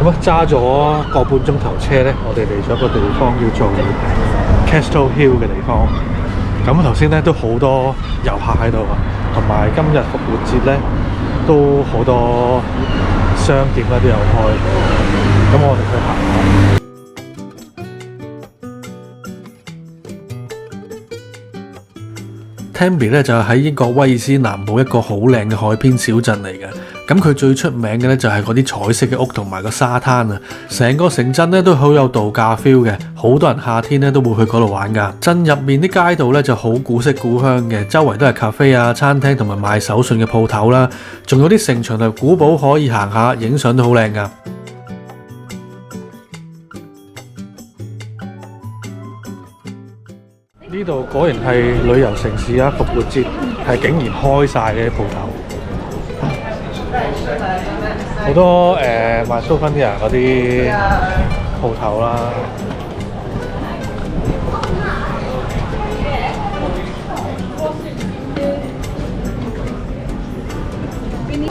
咁啊揸咗個半鐘頭車咧，我哋嚟咗個地方叫做 Castle Hill 嘅地方。咁頭先咧都好多遊客喺度啊，同埋今日復活節咧都好多商店咧都有開。咁我哋去行下。Tempe 咧就係喺英國威爾斯南部一個好靚嘅海邊小鎮嚟嘅。咁佢最出名嘅咧就係嗰啲彩色嘅屋同埋個沙灘啊！成個城鎮咧都好有度假 feel 嘅，好多人夏天咧都會去嗰度玩㗎。鎮入面啲街道咧就好古色古香嘅，周圍都係咖啡啊、餐廳同埋賣手信嘅鋪頭啦，仲有啲城牆同古堡可以行下，影相都好靚㗎。呢度果然係旅遊城市啊！復活節係竟然開晒嘅鋪頭，好多賣 souvenir 嗰啲鋪頭啦。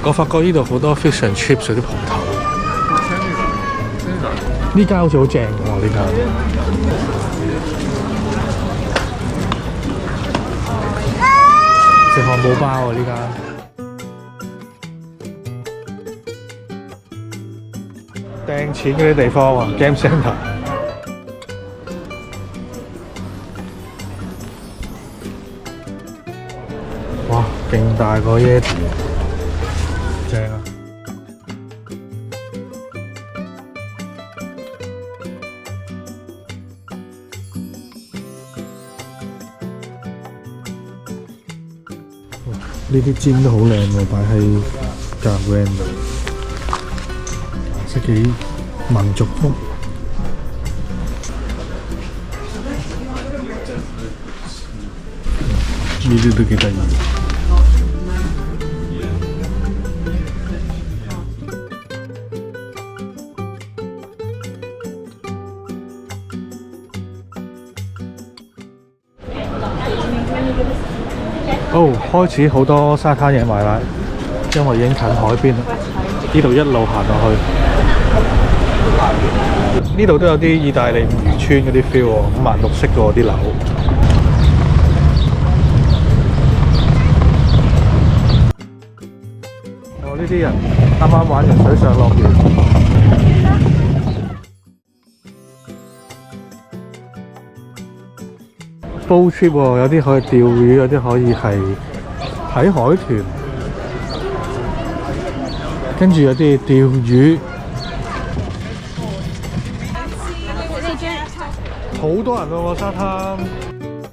我發覺呢度好多 fish and chips 嗰啲鋪頭。呢間好似好正喎，呢間。食漢堡包啊！呢間掟錢嗰啲地方啊 ，Game Centre。哇，勁大個 Yeti， 正啊！呢啲尖都好靚喎，擺喺架 van 度，顏色幾民族風。呢啲都幾得意。開始好多沙灘嘢賣啦，因為已經近海邊啦。呢度一路行落去，呢度都有啲意大利漁村嗰啲 feel 喎，五顏六色嘅喎啲樓。呢啲人啱啱玩完水上樂園。boat trip 喎，有啲可以釣魚，有啲可以係睇海豚，跟住有啲釣魚，好多人喎個沙灘。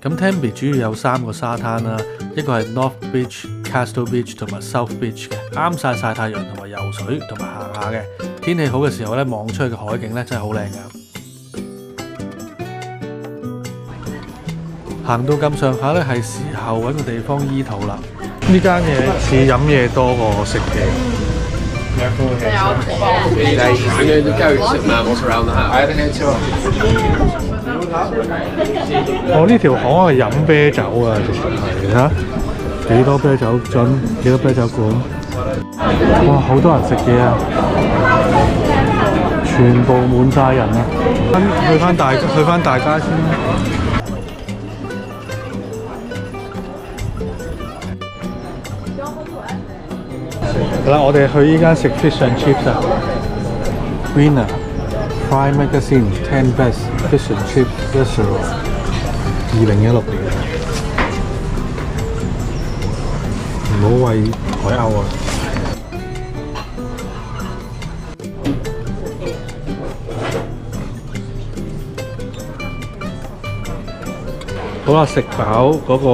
咁 Tempe 主要有3個沙灘啦，一個係 North Beach、Castle Beach 同埋 South Beach 嘅，啱曬太陽同埋游水同埋行下嘅。天氣好嘅時候咧，望出去嘅海景咧真係好靚㗎。行到咁上下咧，係時候揾個地方醫肚啦。呢間嘢似飲嘢多過食嘢。我呢條巷係飲啤酒啊，直情係嚇幾多啤酒樽，幾多啤酒罐。哇，好多人食嘢啊！全部滿晒人啊！去翻大街先啦。好啦，我哋去依間食 fish and chips 啊 ，Winner Fry Magazine 10 Best Fish and Chips Restaurant 2016年。唔好餵海鷗啊！好啦，食飽嗰個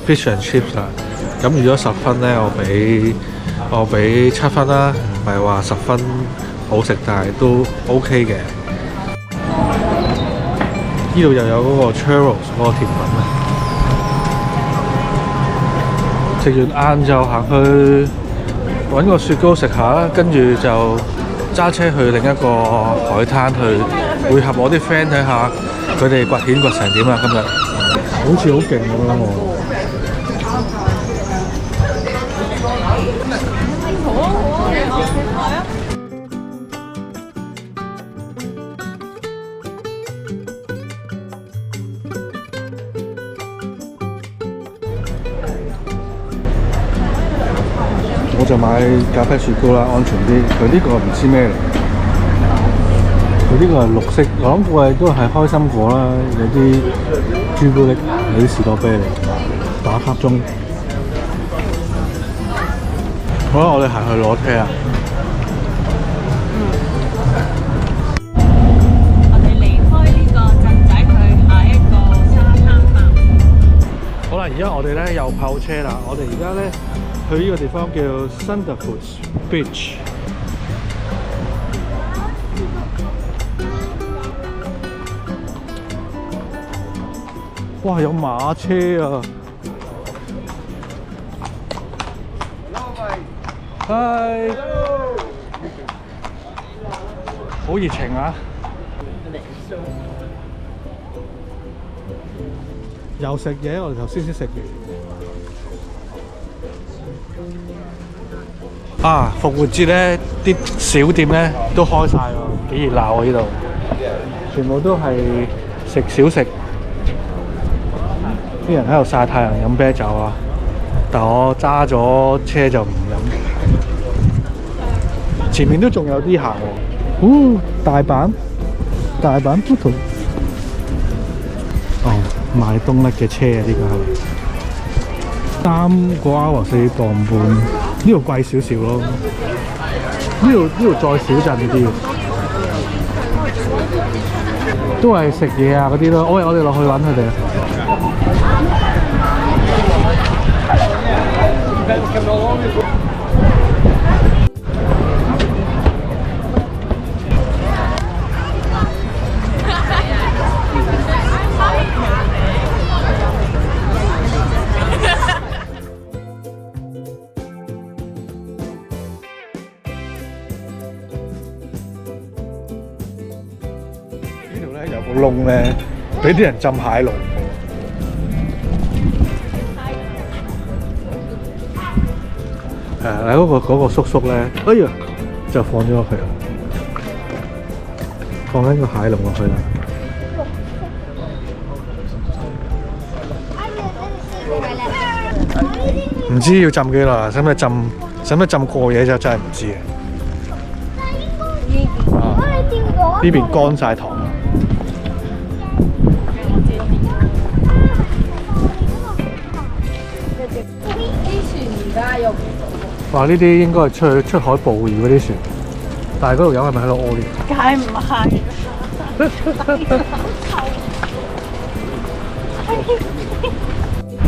fish and chips 啦。咁預咗10分咧，我俾7分啦，唔係話10分好食，但係都 OK 嘅。呢度又有嗰個 churros 嗰個甜品啊！食完晏晝行去揾個雪糕食下啦，跟住就揸車去另一個海灘去會合我啲 friend 睇下佢哋掘蜆掘成點啊！今日好似好勁咁樣喎。我就買咖啡雪糕啦，安全啲。佢呢個唔知咩嚟，佢呢個係綠色，我諗佢都係開心果啦，有啲朱古力，有啲士多啤梨，打卡中。好啦，我哋行去攞車啊！我哋離開呢個鎮仔，去下一個沙灘吧。好啦，而家我哋咧又泊車啦。我哋而家咧去呢個地方叫 Thunderfoot Beach。哇！有馬車啊！嗨！好熱情啊！又食嘢，我哋頭先食完。啊！復活節咧，啲小店咧都開晒喎，幾熱鬧啊！呢度全部都係食小食，啲人喺度曬太陽飲啤酒啊！但我揸咗車就唔飲。前面都仲有啲行喎。大阪 Pluto。哦，賣冬甩嘅車啊！呢個係3個歐4磅半，呢度貴少少咯。呢度再小鎮啲，都係食嘢啊嗰啲咯。我哋落去揾佢哋啊。呢度咧有個窿咧，俾啲人浸蟹龍。嗰個叔叔咧，哎呀，就放咗落去啦，放緊個蟹龍落去啦。唔知要浸幾耐，使唔使浸過夜就真係唔知嘅。呢邊乾晒糖。哇！呢啲應該係出海捕魚嗰啲船，但係嗰條友係咪喺度屙尿？梗係唔係？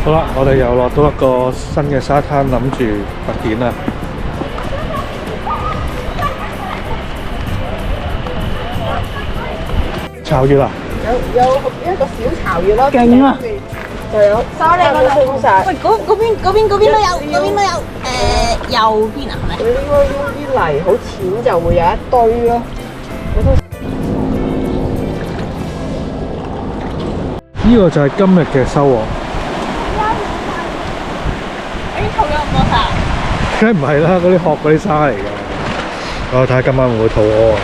好啦，我哋又落到一個新嘅沙灘，諗住發展啦。巢穴啊！有一個小巢穴咯，勁啊！就有沙咧嗰度空晒。喂，嗰邊都有，右邊啊，係咪？佢應該啲泥好淺，就會有一堆咯。呢個就係今日嘅收穫。肚有唔多沙？梗係唔係啦，嗰啲殼嗰啲沙嚟㗎。我睇下今晚會唔會肚屙啊！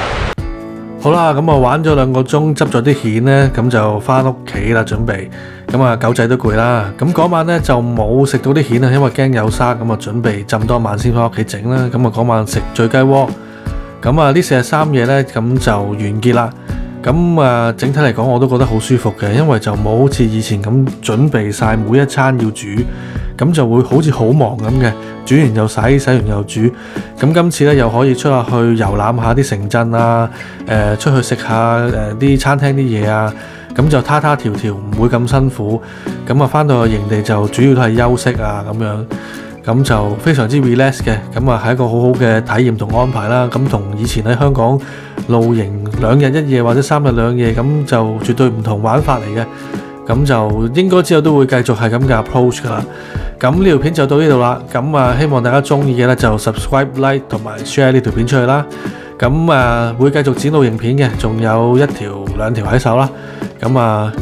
好啦，咁啊玩咗2個鐘，執咗啲蜆呢，咁就翻屋企啦，準備。咁啊狗仔都攰啦，咁嗰晚呢，就冇食到啲蜆啊，因為驚有沙，咁啊準備浸多晚先翻屋企整啦。咁啊嗰晚食醉雞鍋，咁啊呢4日3夜呢，咁就完結啦。咁啊整體嚟講我都覺得好舒服嘅，因為就冇好似以前咁準備晒每一餐要煮，咁就會好似好忙咁嘅，煮完又洗，洗完又煮。咁今次咧又可以出下去遊覽下啲城鎮啊，出去食下啲餐廳啲嘢啊，咁就他條條唔會咁辛苦。咁啊翻到去營地就主要都係休息啊咁樣，咁就非常之 relax 嘅。咁啊係一個好好嘅體驗同安排啦。咁同以前喺香港露營2日1夜或者3日2夜，咁就絕對唔同玩法嚟嘅。咁就應該之後都會繼續係咁嘅 approach 噶啦。咁呢條片就到呢度啦。咁啊，希望大家中意嘅咧就 subscribe、like 同埋 share 呢條片出去啦。咁啊，會繼續剪露營片嘅，仲有1條2條喺手啦。咁啊，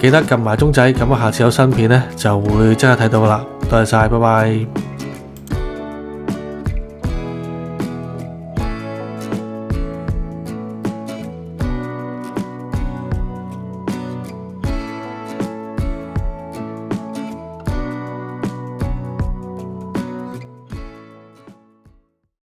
記得撳埋鐘仔，咁啊，下次有新片咧就會即刻睇到噶啦。多謝晒，拜拜。